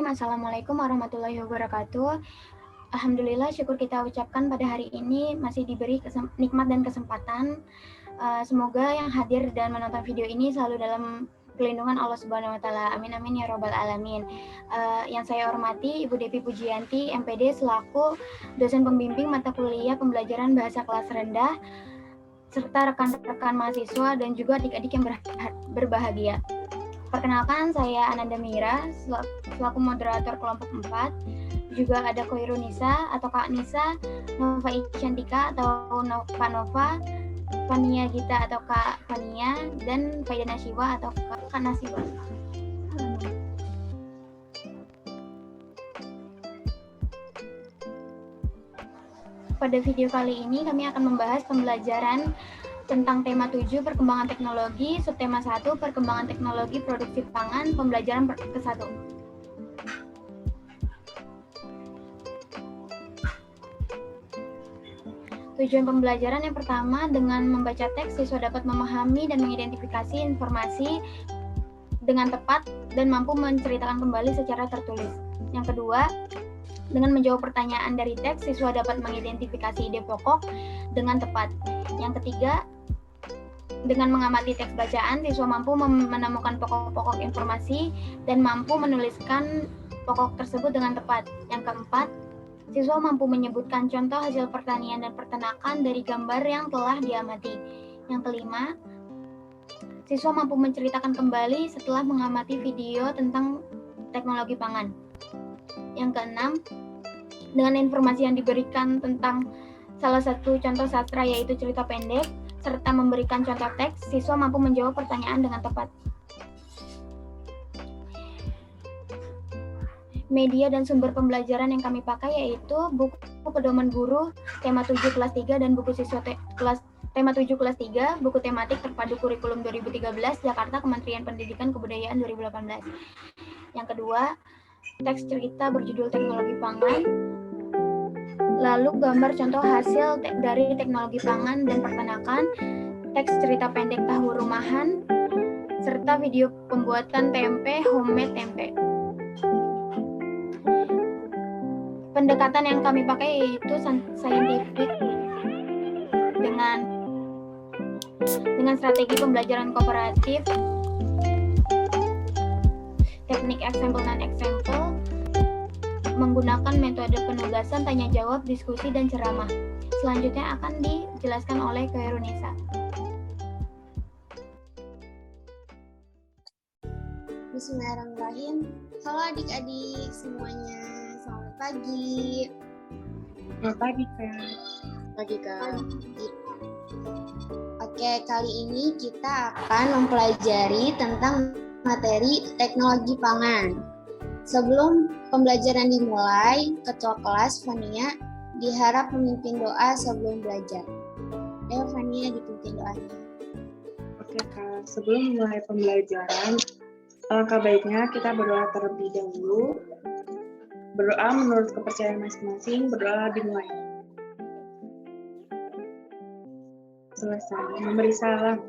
Assalamualaikum warahmatullahi wabarakatuh. Alhamdulillah, syukur kita ucapkan pada hari ini masih diberi nikmat dan kesempatan. Semoga yang hadir dan menonton video ini selalu dalam pelindungan Allah Subhanahu wa Ta'ala. Amin amin ya Rabbal alamin. Yang saya hormati Ibu Devi Pujianti, MPD, selaku dosen pembimbing mata kuliah pembelajaran bahasa kelas rendah, serta rekan-rekan mahasiswa dan juga adik-adik yang berbahagia. Perkenalkan, saya Ananda Mira, selaku moderator kelompok 4. Juga ada Koirun Nisa atau Kak Nisa, Nova Isyantika atau Kak Nova, Fania Gita atau Kak Fania, dan Faida Nasiwa atau Kak Nasiwa. Pada video kali ini kami akan membahas pembelajaran tentang tema 7 perkembangan teknologi, subtema 1 perkembangan teknologi produksi pangan, pembelajaran ke-1. Tujuan pembelajaran yang pertama, dengan membaca teks, siswa dapat memahami dan mengidentifikasi informasi dengan tepat dan mampu menceritakan kembali secara tertulis. Yang kedua, dengan menjawab pertanyaan dari teks, siswa dapat mengidentifikasi ide pokok dengan tepat. Yang ketiga, dengan mengamati teks bacaan, siswa mampu menemukan pokok-pokok informasi dan mampu menuliskan pokok tersebut dengan tepat. Yang keempat, siswa mampu menyebutkan contoh hasil pertanian dan peternakan dari gambar yang telah diamati. Yang kelima, siswa mampu menceritakan kembali setelah mengamati video tentang teknologi pangan. Yang keenam, dengan informasi yang diberikan tentang salah satu contoh sastra yaitu cerita pendek, serta memberikan contoh teks, siswa mampu menjawab pertanyaan dengan tepat. Media dan sumber pembelajaran yang kami pakai yaitu buku pedoman guru tema 7 kelas 3 dan buku siswa tema 7 kelas 3, buku tematik terpadu kurikulum 2013 Jakarta Kementerian Pendidikan Kebudayaan 2018. Yang kedua, teks cerita berjudul teknologi pangan, lalu gambar contoh hasil dari teknologi pangan dan peternakan, teks cerita pendek tahu rumahan, serta video pembuatan tempe, homemade tempe. Pendekatan yang kami pakai yaitu saintifik dengan strategi pembelajaran kooperatif, teknik example non-example, menggunakan metode penugasan, tanya jawab, diskusi, dan ceramah. Selanjutnya akan dijelaskan oleh Koirun Nisa. Bismillahirrahmanirrahim. Halo adik-adik semuanya, selamat pagi. Selamat pagi, Kak. Pagi, Kak. Oke, kali ini kita akan mempelajari tentang materi teknologi pangan. Sebelum pembelajaran dimulai, Ketua Kelas Fania diharap memimpin doa sebelum belajar. Ayo Fania dipimpin doanya. Oke, Kak. Sebelum mulai pembelajaran, alangkah baiknya kita berdoa terlebih dahulu. Berdoa menurut kepercayaan masing-masing, berdoa dimulai. Selesai. Memberi salam.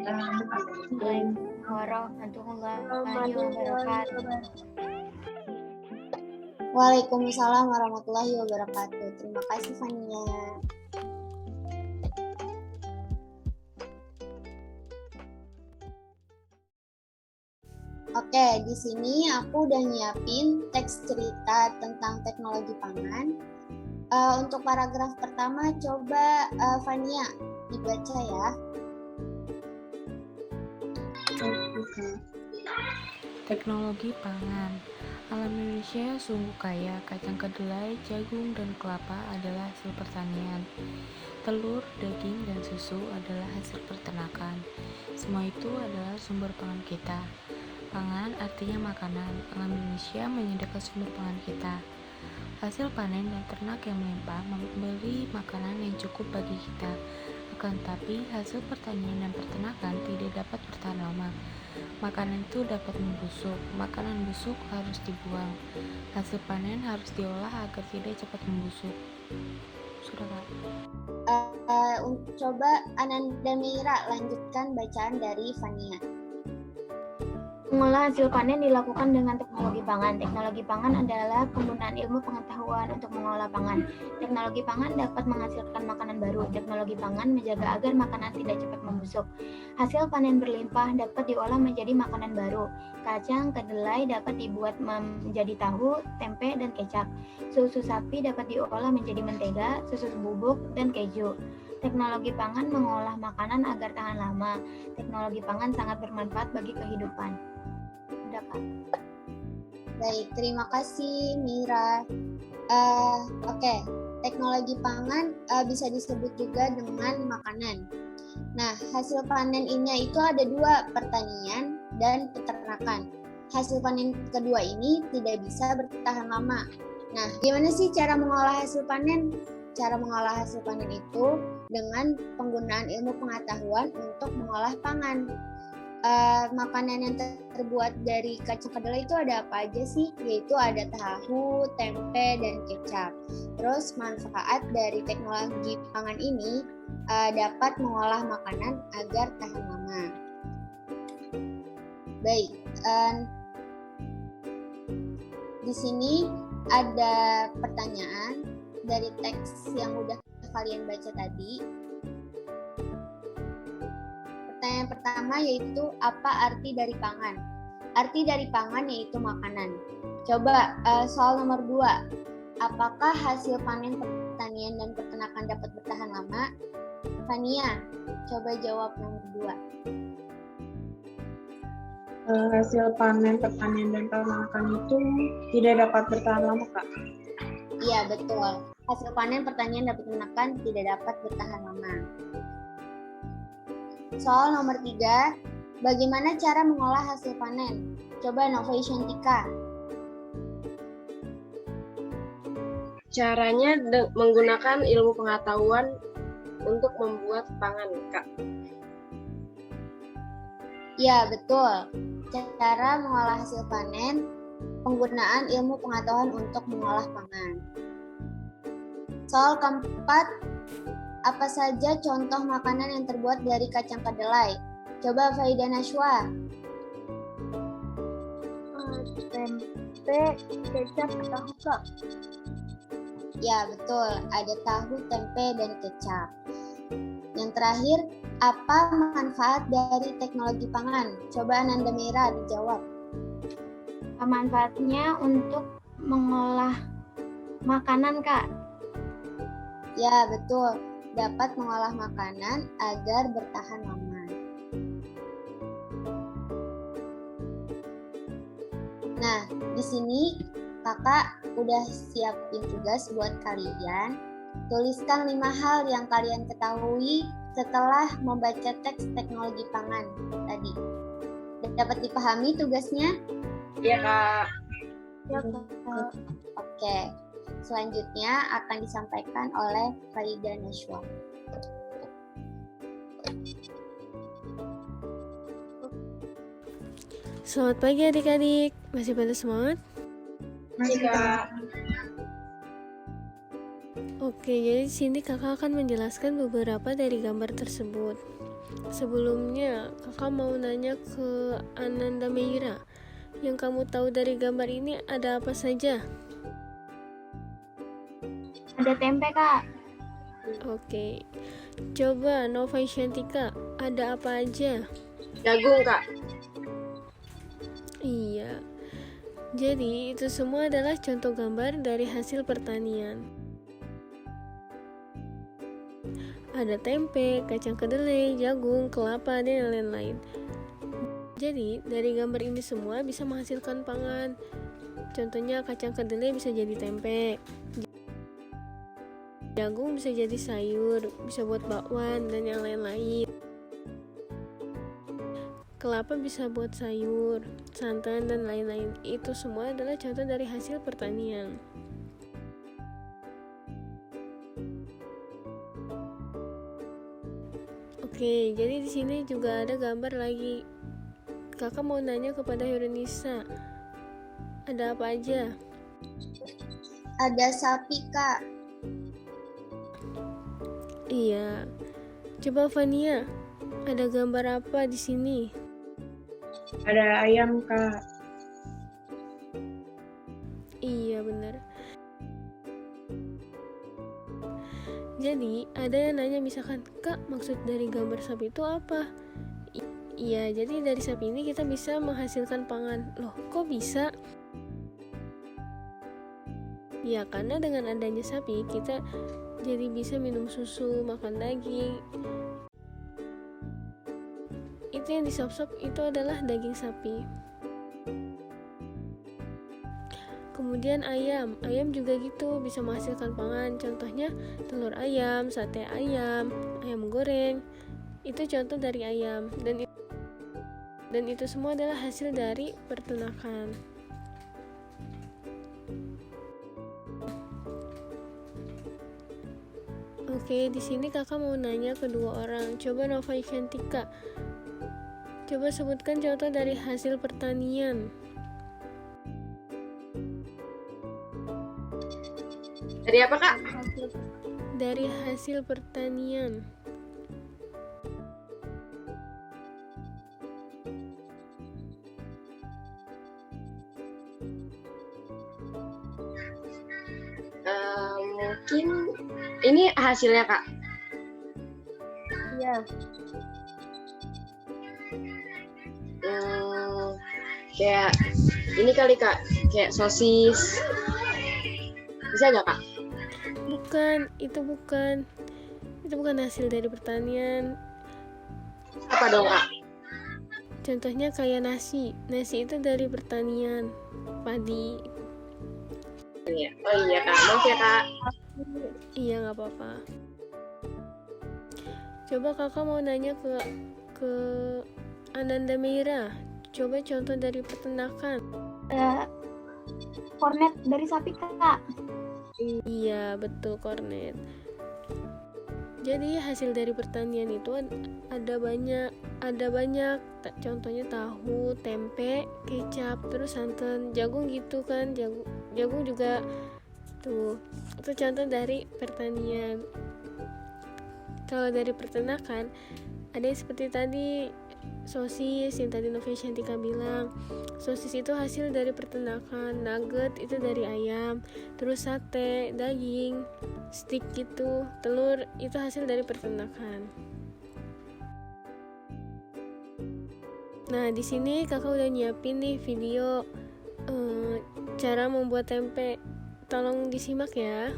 Assalamualaikum warahmatullahi wabarakatuh. Waalaikumsalam warahmatullahi wabarakatuh. Terima kasih Fania. Oke, di sini aku udah nyiapin teks cerita tentang teknologi pangan. Untuk paragraf pertama, coba Fania dibaca ya. Teknologi pangan. Alam Indonesia sungguh kaya, kacang kedelai, jagung, dan kelapa adalah hasil pertanian. Telur, daging, dan susu adalah hasil peternakan. Semua itu adalah sumber pangan kita. Pangan artinya makanan. Alam Indonesia menyediakan sumber pangan kita. Hasil panen dan ternak yang melimpah memberi makanan yang cukup bagi kita. Akan tetapi, hasil pertanian dan peternakan tidak dapat bertahan lama. Makanan itu dapat membusuk. Makanan busuk harus dibuang. Hasil panen harus diolah agar tidak cepat membusuk. Sudah, Kak. Coba Ananda Mira lanjutkan bacaan dari Fania. Mengolah hasil panen dilakukan dengan teknologi pangan. Teknologi pangan adalah penggunaan ilmu pengetahuan untuk mengolah pangan. Teknologi pangan dapat menghasilkan makanan baru. Teknologi pangan menjaga agar makanan tidak cepat membusuk. Hasil panen berlimpah dapat diolah menjadi makanan baru. Kacang kedelai dapat dibuat menjadi tahu, tempe, dan kecap. Susu sapi dapat diolah menjadi mentega, susu bubuk, dan keju. Teknologi pangan mengolah makanan agar tahan lama. Teknologi pangan sangat bermanfaat bagi kehidupan. Dapat. Baik, terima kasih Mira. Oke, teknologi pangan bisa disebut juga dengan makanan. Nah, hasil panen ini itu ada dua, pertanian dan peternakan. Hasil panen kedua ini tidak bisa bertahan lama. Nah, gimana sih cara mengolah hasil panen? Cara mengolah hasil panen itu dengan penggunaan ilmu pengetahuan untuk mengolah pangan. Makanan yang terbuat dari kacang kedelai itu ada apa aja sih? Yaitu ada tahu, tempe, dan kecap. Terus manfaat dari teknologi pangan ini dapat mengolah makanan agar tahan lama. Baik, di sini ada pertanyaan dari teks yang udah kalian baca tadi. Pertanyaan pertama yaitu apa arti dari pangan? Arti dari pangan yaitu makanan. Coba soal nomor 2. Apakah hasil panen pertanian dan peternakan dapat bertahan lama? Fania, coba jawab nomor 2. Hasil panen pertanian dan peternakan itu tidak dapat bertahan lama, Kak. Iya, betul. Hasil panen pertanian dan peternakan tidak dapat bertahan lama. Soal nomor 3, bagaimana cara mengolah hasil panen? Coba Nova Isyantika. Caranya menggunakan ilmu pengetahuan untuk membuat pangan, Kak. Ya, betul. Cara mengolah hasil panen, penggunaan ilmu pengetahuan untuk mengolah pangan. Soal keempat, apa saja contoh makanan yang terbuat dari kacang kedelai? Coba Faida Nashwa. Tempe, kecap, tahu, Kak. Ya, betul. Ada tahu, tempe, dan kecap. Yang terakhir, apa manfaat dari teknologi pangan? Coba Ananda Mira dijawab. Manfaatnya untuk mengolah makanan, Kak. Ya, betul. Dapat mengolah makanan agar bertahan lama. Nah, di sini kakak udah siapin tugas buat kalian. Tuliskan 5 hal yang kalian ketahui setelah membaca teks teknologi pangan tadi. Dapat dipahami tugasnya? Iya, Kak. Ya, Kak. Oke. Selanjutnya akan disampaikan oleh Faida Nashwa. Selamat pagi adik-adik, masih pada semangat? Masih, Kak. Oke, jadi di sini kakak akan menjelaskan beberapa dari gambar tersebut. Sebelumnya, kakak mau nanya ke Ananda Meira. Yang kamu tahu dari gambar ini ada apa saja? Ada tempe, Kak. Oke, coba Nova Isyantika, ada apa aja? Jagung, Kak. Iya, jadi itu semua adalah contoh gambar dari hasil pertanian. Ada tempe, kacang kedelai, jagung, kelapa, dan lain-lain. Jadi, dari gambar ini semua bisa menghasilkan pangan. Contohnya kacang kedelai bisa jadi tempe. Jagung bisa jadi sayur, bisa buat bakwan, dan yang lain-lain. Kelapa bisa buat sayur, santan, dan lain-lain. Itu semua adalah contoh dari hasil pertanian. Oke, jadi di sini juga ada gambar lagi. Kakak mau nanya kepada Hironisa, ada apa aja? Ada sapi, Kak. Iya. Coba Fania, ada gambar apa di sini? Ada ayam, Kak. Iya benar. Jadi ada yang nanya misalkan, Kak, maksud dari gambar sapi itu apa? Iya, jadi dari sapi ini kita bisa menghasilkan pangan. Loh, kok bisa? Ya, karena dengan adanya sapi kita jadi bisa minum susu, makan daging. Itu yang disop-sop itu adalah daging sapi. Kemudian ayam juga gitu bisa menghasilkan pangan. Contohnya telur ayam, sate ayam, ayam goreng. Itu contoh dari ayam dan itu semua adalah hasil dari peternakan. Oke, di sini kakak mau nanya ke dua orang. Coba Nova Isyantika. Coba sebutkan contoh dari hasil pertanian. Dari apa, Kak? Dari hasil pertanian. Mungkin ini hasilnya, Kak. Iya. Kayak ini kali, Kak, kayak sosis. Bisa nggak, Kak? Itu bukan hasil dari pertanian. Apa dong, Kak? Contohnya kayak nasi itu dari pertanian padi. Oh iya, Kak, maaf ya, Kak. Iya, nggak apa-apa. Coba kakak mau nanya ke Ananda Meira. Coba contoh dari peternakan. Kornet dari sapi, Kak. Iya, betul, kornet. Jadi hasil dari pertanian itu ada banyak. Contohnya tahu, tempe, kecap, terus santan, jagung gitu kan. Jagung juga tuh. Itu contoh dari pertanian. Kalau dari peternakan ada yang seperti tadi sosis yang tadi Nova Isyantika bilang. Sosis itu hasil dari peternakan, nugget itu dari ayam, terus sate, daging, steak gitu, telur itu hasil dari peternakan. Nah, di sini kakak udah nyiapin nih video cara membuat tempe. Tolong disimak ya.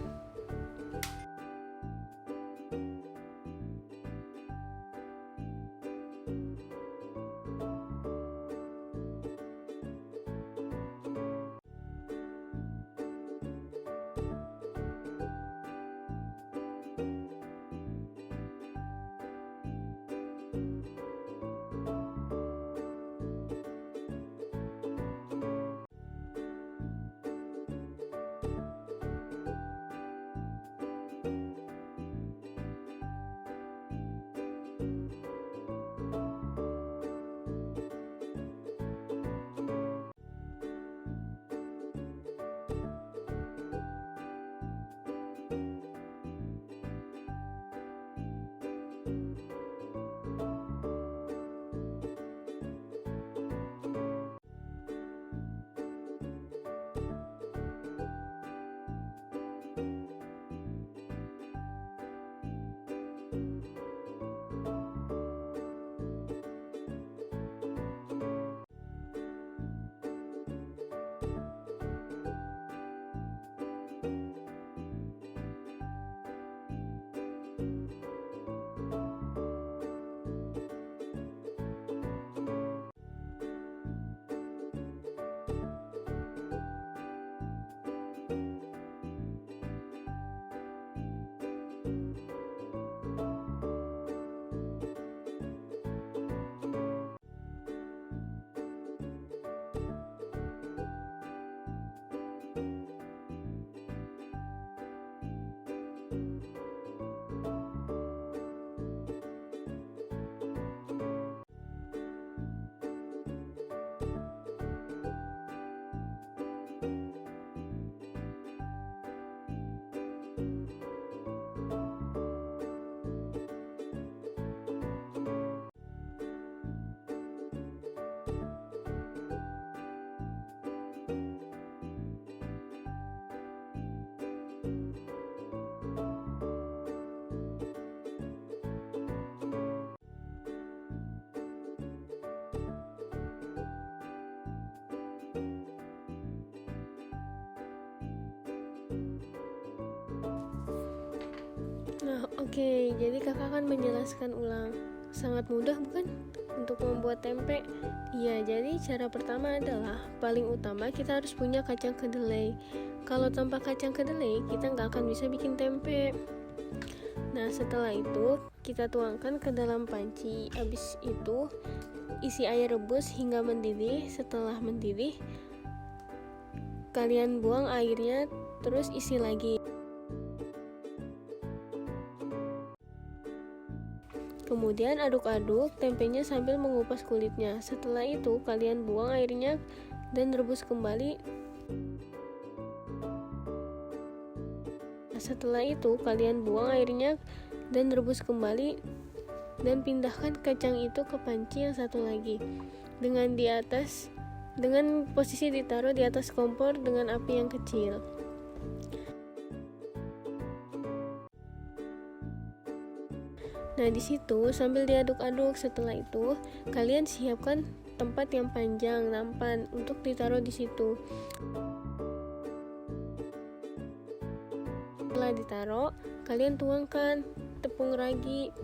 Oke, jadi kakak akan menjelaskan ulang. Sangat mudah bukan untuk membuat tempe? Iya, jadi cara pertama adalah paling utama kita harus punya kacang kedelai. Kalau tanpa kacang kedelai, kita nggak akan bisa bikin tempe. Nah, setelah itu kita tuangkan ke dalam panci. Habis itu isi air rebus hingga mendidih. Setelah mendidih, kalian buang airnya, terus isi lagi. Kemudian aduk-aduk tempenya sambil mengupas kulitnya. Setelah itu kalian buang airnya dan rebus kembali. Setelah itu kalian buang airnya dan rebus kembali dan pindahkan kacang itu ke panci yang satu lagi. Dengan posisi ditaruh di atas kompor dengan api yang kecil. Nah, di situ sambil diaduk-aduk. Setelah itu, kalian siapkan tempat yang panjang, nampan, untuk ditaruh di situ. Setelah ditaruh, kalian tuangkan tepung ragi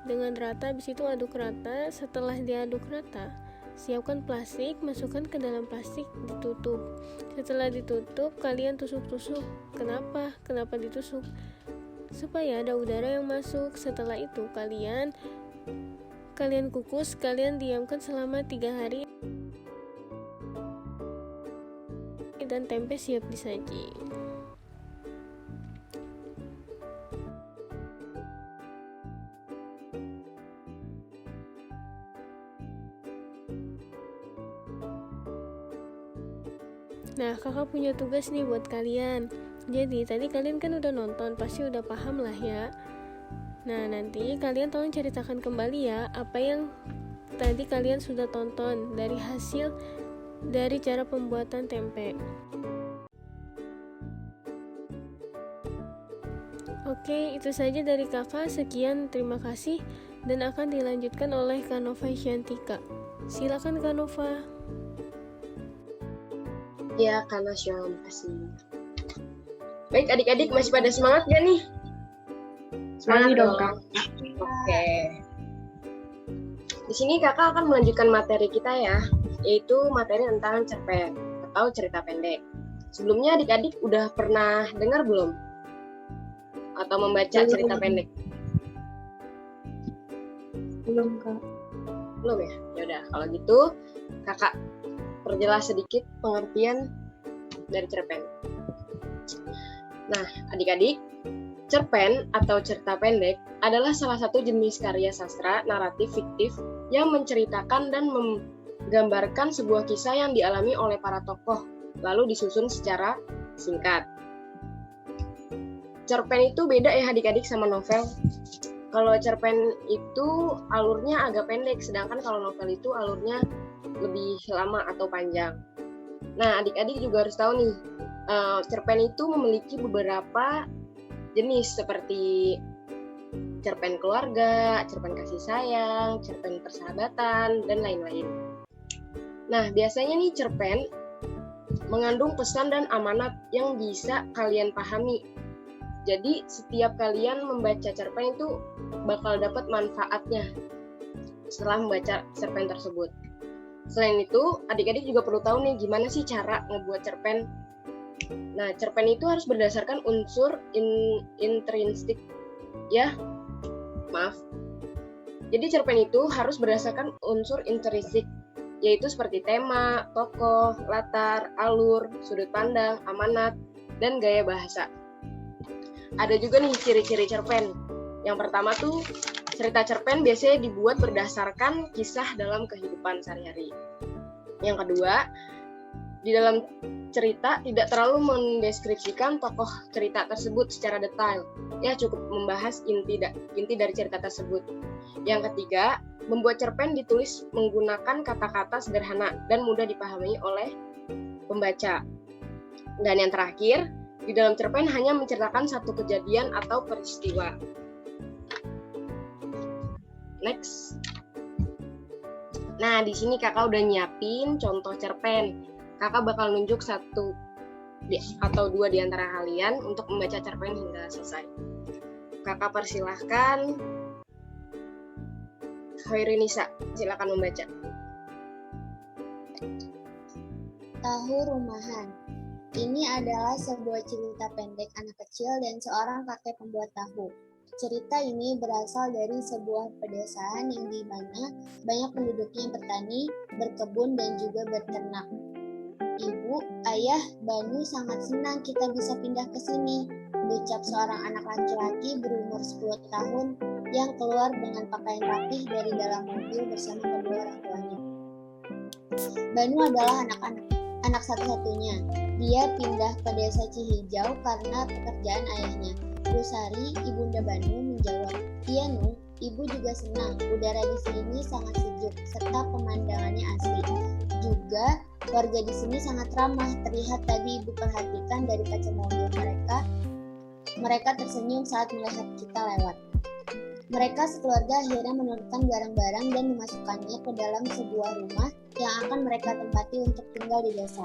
dengan rata. Habis itu aduk rata. Setelah diaduk rata, siapkan plastik, masukkan ke dalam plastik, ditutup. Setelah ditutup, kalian tusuk-tusuk. Kenapa ditusuk? Supaya ada udara yang masuk. Setelah itu kalian kukus, kalian diamkan selama 3 hari dan tempe siap disaji. Nah, kakak punya tugas nih buat kalian. Jadi tadi kalian kan udah nonton, pasti udah paham lah ya. Nah, nanti kalian tolong ceritakan kembali ya apa yang tadi kalian sudah tonton dari hasil dari cara pembuatan tempe. Oke, itu saja dari kakak. Sekian, terima kasih, dan akan dilanjutkan oleh Kanova Shantika. Silakan Kanova. Ya, karena terima kasih. Baik, adik-adik masih pada semangat gak nih? Semangat dong, Kak. Oke. Di sini kakak akan melanjutkan materi kita ya, yaitu materi tentang cerpen atau cerita pendek. Sebelumnya adik-adik udah pernah dengar belum? Atau membaca cerita pendek? Belum, Kak. Belum ya? Yaudah, kalau gitu kakak perjelas sedikit pengertian dari cerpen. Nah, adik-adik, cerpen atau cerita pendek adalah salah satu jenis karya sastra naratif fiktif yang menceritakan dan menggambarkan sebuah kisah yang dialami oleh para tokoh, lalu disusun secara singkat. Cerpen itu beda ya adik-adik sama novel. Kalau cerpen itu alurnya agak pendek, sedangkan kalau novel itu alurnya lebih lama atau panjang. Nah, adik-adik juga harus tahu nih, cerpen itu memiliki beberapa jenis seperti cerpen keluarga, cerpen kasih sayang, cerpen persahabatan, dan lain-lain. Nah, biasanya nih cerpen mengandung pesan dan amanat yang bisa kalian pahami. Jadi, setiap kalian membaca cerpen itu bakal dapat manfaatnya setelah membaca cerpen tersebut. Selain itu, adik-adik juga perlu tahu nih gimana sih cara ngebuat cerpen. Nah, cerpen itu harus berdasarkan unsur intrinsik ya. Maaf. Jadi cerpen itu harus berdasarkan unsur intrinsik, yaitu seperti tema, tokoh, latar, alur, sudut pandang, amanat, dan gaya bahasa. Ada juga nih ciri-ciri cerpen. Yang pertama tuh, cerita cerpen biasanya dibuat berdasarkan kisah dalam kehidupan sehari-hari. Yang kedua, di dalam cerita tidak terlalu mendeskripsikan tokoh cerita tersebut secara detail. Ya, cukup membahas inti dari cerita tersebut. Yang ketiga, membuat cerpen ditulis menggunakan kata-kata sederhana dan mudah dipahami oleh pembaca. Dan yang terakhir, di dalam cerpen hanya menceritakan satu kejadian atau peristiwa. Next. Nah, di sini kakak udah nyiapin contoh cerpen. Kakak bakal nunjuk 1 atau 2 di antara kalian untuk membaca cerpen hingga selesai. Kakak persilahkan. Khairinisa, silakan membaca. Tahu rumahan. Ini adalah sebuah cerita pendek anak kecil dan seorang kakek pembuat tahu. Cerita ini berasal dari sebuah pedesaan yang di mana banyak penduduknya bertani, berkebun, dan juga berternak. Ibu, ayah, Banu sangat senang kita bisa pindah ke sini, ucap seorang anak laki-laki berumur 10 tahun yang keluar dengan pakaian rapih dari dalam mobil bersama kedua orang tuanya. Banu adalah anak satu-satunya. Dia pindah ke desa Cihijau karena pekerjaan ayahnya. Rusari, ibunda Banu, menjawab, "Iya, Nu, ibu juga senang. Udara di sini sangat sejuk serta pemandangannya asli. Juga warga di sini sangat ramah. Terlihat tadi ibu perhatikan dari kaca mobil mereka. Mereka tersenyum saat melihat kita lewat." Mereka sekeluarga akhirnya menurunkan barang-barang dan memasukkannya ke dalam sebuah rumah yang akan mereka tempati untuk tinggal di desa.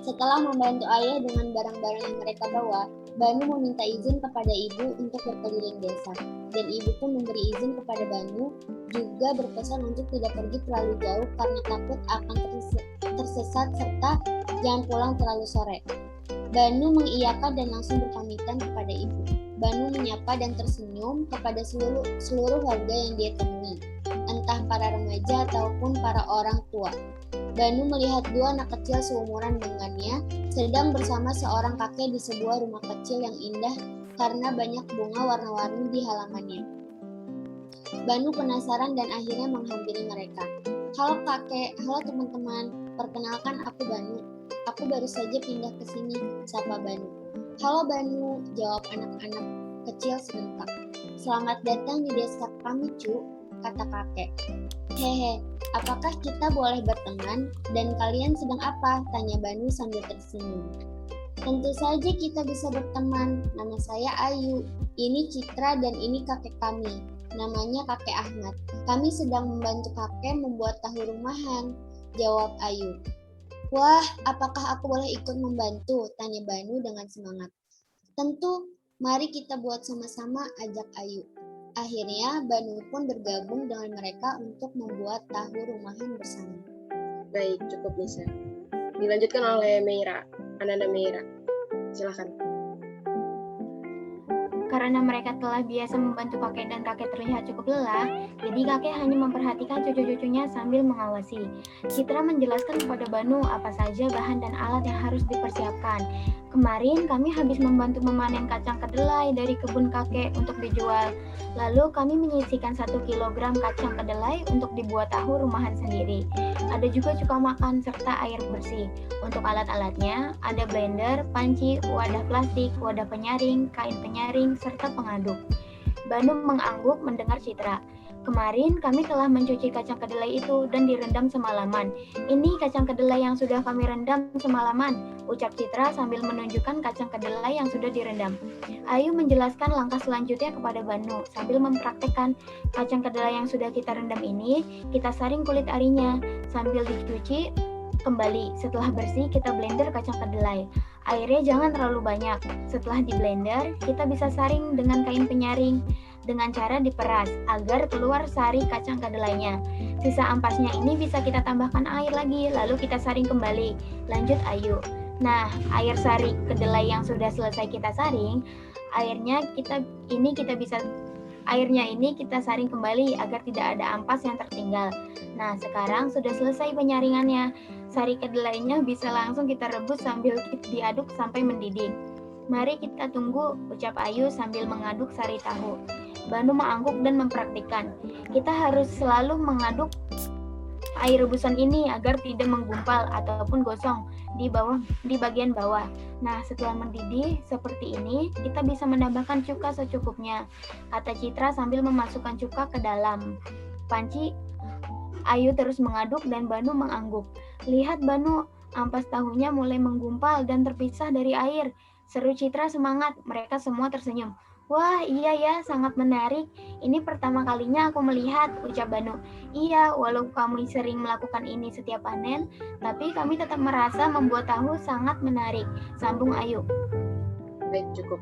Setelah membantu ayah dengan barang-barang yang mereka bawa, Banu meminta izin kepada ibu untuk berkeliling desa. Dan ibu pun memberi izin kepada Banu, juga berpesan untuk tidak pergi terlalu jauh karena takut akan tersesat serta jangan pulang terlalu sore. Banu mengiyakan dan langsung berpamitan kepada ibu. Banu menyapa dan tersenyum kepada seluruh warga yang dia temui, entah para remaja ataupun para orang tua. Banu melihat dua anak kecil seumuran dengannya sedang bersama seorang kakek di sebuah rumah kecil yang indah karena banyak bunga warna-warni di halamannya. Banu penasaran dan akhirnya menghampiri mereka. "Halo kakek, halo teman-teman, perkenalkan aku Banu. Aku baru saja pindah ke sini," sapa Banu. "Halo Banu," jawab anak-anak kecil serentak. "Selamat datang di desa kami, Cu," kata kakek. "Hehe, apakah kita boleh berteman? Dan kalian sedang apa?" tanya Banu sambil tersenyum. "Tentu saja kita bisa berteman. Nama saya Ayu. Ini Citra dan ini kakek kami. Namanya kakek Ahmad. Kami sedang membantu kakek membuat tahu rumahan," jawab Ayu. "Wah, apakah aku boleh ikut membantu?" tanya Banu dengan semangat. "Tentu, mari kita buat sama-sama," ajak Ayu. Akhirnya, Banu pun bergabung dengan mereka untuk membuat tahu rumahan bersama. Baik, cukup Nisa. Dilanjutkan oleh Meira, Ananda Meira. Silakan. Karena mereka telah biasa membantu kakek dan kakek terlihat cukup lelah, jadi kakek hanya memperhatikan cucu-cucunya sambil mengawasi. Citra menjelaskan kepada Banu apa saja bahan dan alat yang harus dipersiapkan. "Kemarin kami habis membantu memanen kacang kedelai dari kebun kakek untuk dijual. Lalu kami menyisihkan 1 kilogram kacang kedelai untuk dibuat tahu rumahan sendiri. Ada juga cuka makan serta air bersih. Untuk alat-alatnya ada blender, panci, wadah plastik, wadah penyaring, kain penyaring, serta pengaduk." Banu mengangguk mendengar Citra. "Kemarin kami telah mencuci kacang kedelai itu dan direndam semalaman. Ini kacang kedelai yang sudah kami rendam semalaman," ucap Citra sambil menunjukkan kacang kedelai yang sudah direndam. Ayu menjelaskan langkah selanjutnya kepada Banu sambil mempraktekkan. "Kacang kedelai yang sudah kita rendam ini, kita saring kulit arinya sambil dicuci kembali. Setelah bersih, kita blender kacang kedelai. Airnya jangan terlalu banyak. Setelah di blender, kita bisa saring dengan kain penyaring dengan cara diperas agar keluar sari kacang kedelainya. Sisa ampasnya ini bisa kita tambahkan air lagi, lalu kita saring kembali," lanjut Ayu. "Nah, air sari kedelai yang sudah selesai kita saring, airnya ini kita saring kembali agar tidak ada ampas yang tertinggal. Nah, sekarang sudah selesai penyaringannya. Sari kedelainya bisa langsung kita rebus sambil diaduk sampai mendidih. Mari kita tunggu," ucap Ayu sambil mengaduk sari tahu. Banu mengangguk dan mempraktikkan. "Kita harus selalu mengaduk air rebusan ini agar tidak menggumpal ataupun gosong di bagian bawah. Nah, setelah mendidih seperti ini, kita bisa menambahkan cuka secukupnya," kata Citra sambil memasukkan cuka ke dalam panci. Ayu terus mengaduk dan Banu mengangguk. "Lihat Banu, ampas tahunya mulai menggumpal dan terpisah dari air," seru Citra semangat. Mereka semua tersenyum. "Wah, iya ya, sangat menarik. Ini pertama kalinya aku melihat," ucap Banu. "Iya, walau kami sering melakukan ini setiap panen, tapi kami tetap merasa membuat tahu sangat menarik," sambung Ayu. Baik, cukup.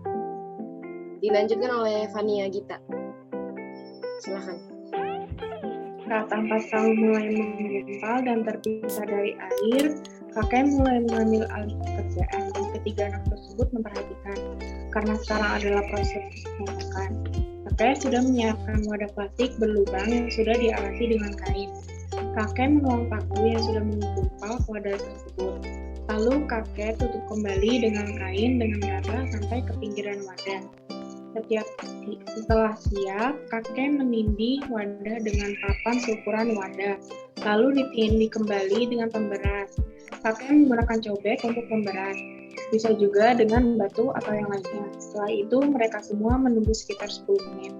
Dilanjutkan oleh Fania Gita. Silakan. Saat ampas tahu mulai menggumpal dan terpisah dari air, kakek mulai mengambil alih pekerjaan dan ketiga anak tersebut memperhatikan. Karena sekarang adalah proses memakan. Kakek sudah menyiapkan wadah plastik berlubang yang sudah dialasi dengan kain. Kakek menuang tahu yang sudah menggumpal ke wadah tersebut. Lalu kakek tutup kembali dengan kain dengan rata sampai ke pinggiran wadah. Setelah siap, kakek menindih wadah dengan papan seukuran wadah, lalu ditindih kembali dengan pemberat. Kakek menggunakan cobek untuk pemberat, bisa juga dengan batu atau yang lainnya. Setelah itu, mereka semua menunggu sekitar 10 menit.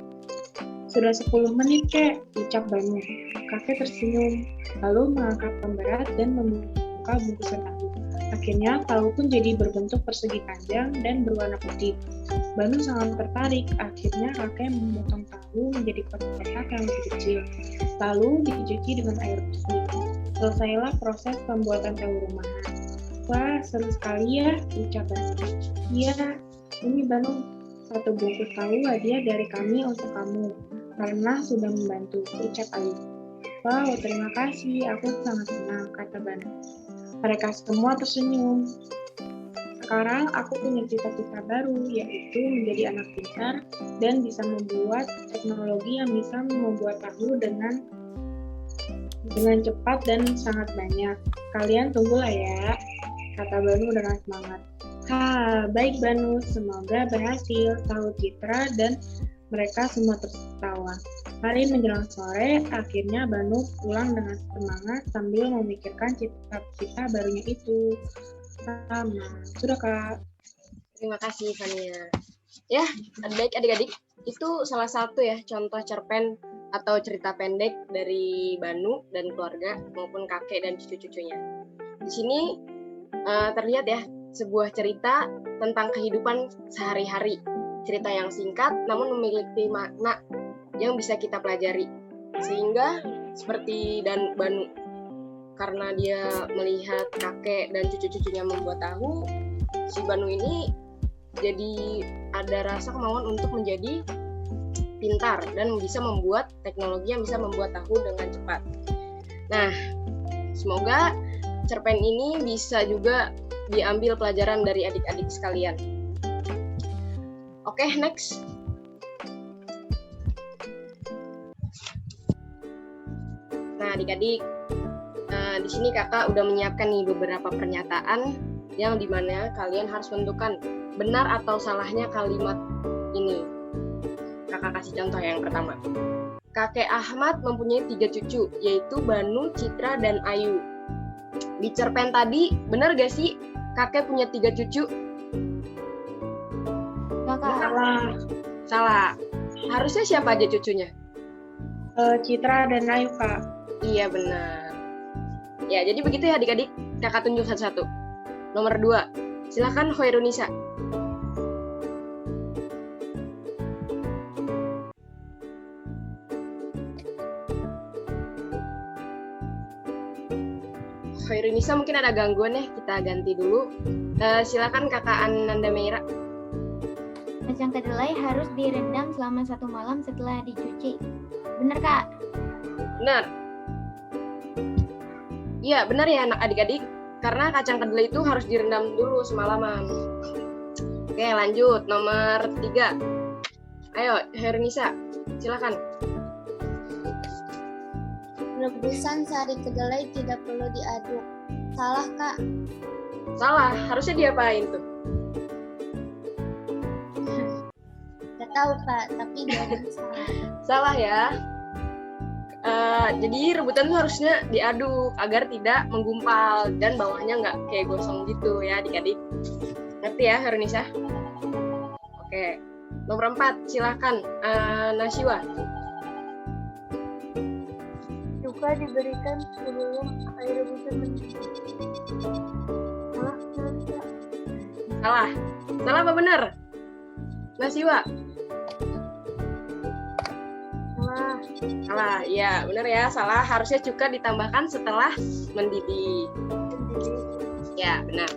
Sudah 10 menit, Kek, ucap Banu. Kakek tersenyum, lalu mengangkat pemberat dan membuka bungkusan tahu. Akhirnya, tahu pun jadi berbentuk persegi panjang dan berwarna putih. Banu sangat tertarik. Akhirnya, kakek memotong tahu menjadi kotak-kotak yang lebih kecil, lalu dicuci dengan air bersih. Selesailah proses pembuatan tahu rumahan. Wah, seru sekali ya, ucap Banu. Iya, ini Banu, 1 bungkus tahu hadiah dari kami untuk kamu, karena sudah membantu, ucap Ali. Wow, terima kasih, aku sangat senang, kata Banu. Mereka semua tersenyum. Sekarang aku punya cita-cita baru, yaitu menjadi anak pintar dan bisa membuat teknologi yang bisa membuat tahu dengan cepat dan sangat banyak. Kalian tunggulah ya, kata Banu dengan semangat. Baik Banu, semoga berhasil, tahu Citra dan mereka semua tertawa. Hari menjelang sore, akhirnya Banu pulang dengan semangat sambil memikirkan cita-cita barunya itu. Sudah Kak. Terima kasih Fania. Ya, baik adik-adik, itu salah satu ya contoh cerpen atau cerita pendek dari Banu dan keluarga maupun kakek dan cucu-cucunya. Di sini terlihat ya sebuah cerita tentang kehidupan sehari-hari. Cerita yang singkat namun memiliki makna yang bisa kita pelajari. Sehingga seperti Banu, karena dia melihat kakek dan cucu-cucunya membuat tahu, si Banu ini jadi ada rasa kemauan untuk menjadi pintar dan bisa membuat teknologi yang bisa membuat tahu dengan cepat. Nah, semoga cerpen ini bisa juga diambil pelajaran dari adik-adik sekalian. Oke, next. Nah, adik-adik, di sini kakak udah menyiapkan nih beberapa pernyataan yang dimana kalian harus menentukan benar atau salahnya kalimat ini. Kakak kasih contoh yang pertama. Kakek Ahmad mempunyai 3 cucu, yaitu Banu, Citra, dan Ayu. Di cerpen tadi, benar gak sih kakek punya 3 cucu? Salah. Harusnya siapa aja cucunya? Citra dan Ayu, Kak. Iya, benar. Ya, jadi begitu ya adik-adik. Kakak tunjuk satu-satu. Nomor 2, silakan Hoirunisa. Hoirunisa mungkin ada gangguan ya, kita ganti dulu. Silakan kakak Ananda Meira. Kacang kedelai harus direndam selama 1 malam setelah dicuci. Benar, Kak? Benar. Iya, benar ya adik-adik. Karena kacang kedelai itu harus direndam dulu semalaman. Oke, lanjut. Nomor 3. Ayo, Hernisa, silakan. Rebusan sari kedelai tidak perlu diaduk. Salah, Kak. Salah, harusnya diapain tuh? Gak tahu, Kak, tapi jawaban salah. Salah ya. Jadi rebutan tuh harusnya diaduk agar tidak menggumpal dan bawahnya nggak kayak gosong gitu ya adik-adik. Ngerti ya Hernisa? Oke. Nomor 4, silakan Nasiwa. Cuka diberikan sebelum air rebusan mendidih. Salah. Salah apa benar? Nasiwa. Salah, ya benar ya, salah. Harusnya cuka ditambahkan setelah mendidih. Ya, benar.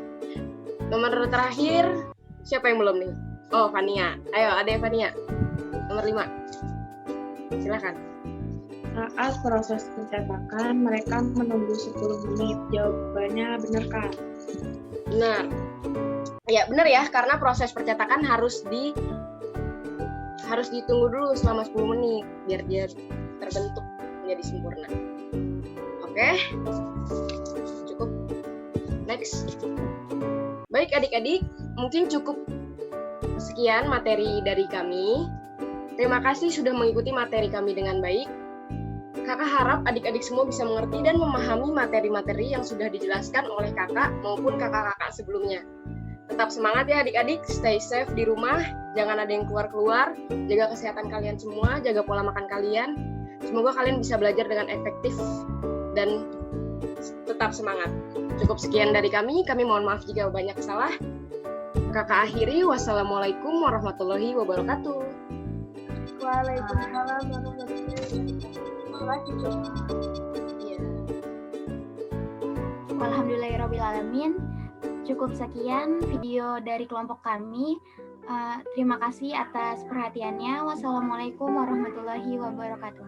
Nomor terakhir, siapa yang belum nih? Oh, Fania. Ayo, ada Fania. Nomor 5. Silakan. Saat proses pencetakan, mereka menunggu 10 menit. Jawabannya benar, Kak? Benar. Ya, benar ya, karena proses percetakan harus ditunggu dulu selama 10 menit biar dia terbentuk menjadi sempurna. Oke. Cukup. Next. Baik adik-adik, mungkin cukup sekian materi dari kami. Terima kasih sudah mengikuti materi kami dengan baik. Kakak harap adik-adik semua bisa mengerti dan memahami materi-materi yang sudah dijelaskan oleh kakak maupun kakak-kakak sebelumnya. Tetap semangat ya adik-adik, stay safe di rumah, jangan ada yang keluar-keluar, jaga kesehatan kalian semua, jaga pola makan kalian. Semoga kalian bisa belajar dengan efektif dan tetap semangat. Cukup sekian dari kami mohon maaf jika banyak salah. Kakak akhiri, wassalamualaikum warahmatullahi wabarakatuh. Waalaikumsalam warahmatullahi wabarakatuh. Iya. Alhamdulillahirrabbilalamin. Cukup sekian video dari kelompok kami. Terima kasih atas perhatiannya. Wassalamualaikum warahmatullahi wabarakatuh.